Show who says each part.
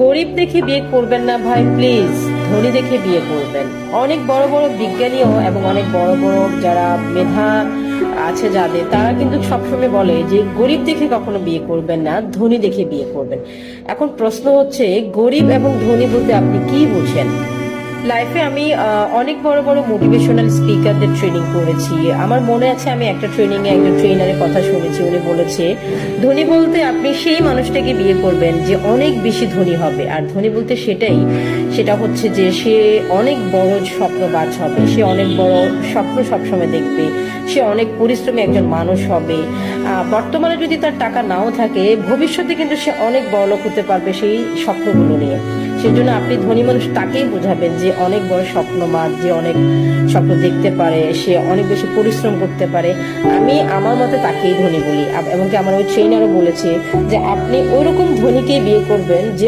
Speaker 1: গরিব দেখে বিয়ে করবেন না ভাই, প্লিজ ধনী দেখে বিয়ে করবেন। অনেক বড় বড় বিজ্ঞানীও এবং অনেক বড় বড় যারা মেধা আছে যাদের, তারা কিন্তু সবসময় বলে যে গরিব দেখে কখনো বিয়ে করবেন না, ধনী দেখে বিয়ে করবেন। এখন প্রশ্ন হচ্ছে, গরিব এবং ধনী বলতে আপনি কি বুঝেন? লাইফে আমি অনেক বড় বড় মোটিভেশনাল স্পিকারদের ট্রেনিং করেছি। আমার মনে আছে আমি একটা ট্রেনিং এ একজন ট্রেনারের কথা শুনেছি, উনি বলেছে ধনী বলতে আপনি সেই মানুষটাকে বিয়ে করবেন যে অনেক বেশি ধনী হবে। আর ধনী বলতে সেটা হচ্ছে যে সে অনেক বড় স্বপ্নবাজ হবে, সে অনেক বড় স্বপ্ন সবসময় দেখবে, সে অনেক পরিশ্রমী একজন মানুষ হবে। বর্তমানে যদি তার টাকা নাও থাকে, ভবিষ্যতে কিন্তু সে অনেক বড়লোক হতে পারবে সেই স্বপ্নগুলো নিয়ে। সেজন্য আপনি ধনী মানুষ তাকেই বোঝাবেন যে অনেক বড় স্বপ্নবাজ, যে অনেক স্বপ্ন দেখতে পারে, সে অনেক বেশি পরিশ্রম করতে পারে। আমি আমার মতে তাকেই ধনী বলি। এমনকি আমার ওই ট্রেনারও বলেছে যে আপনি ওইরকম ধনীকেই বিয়ে করবেন যে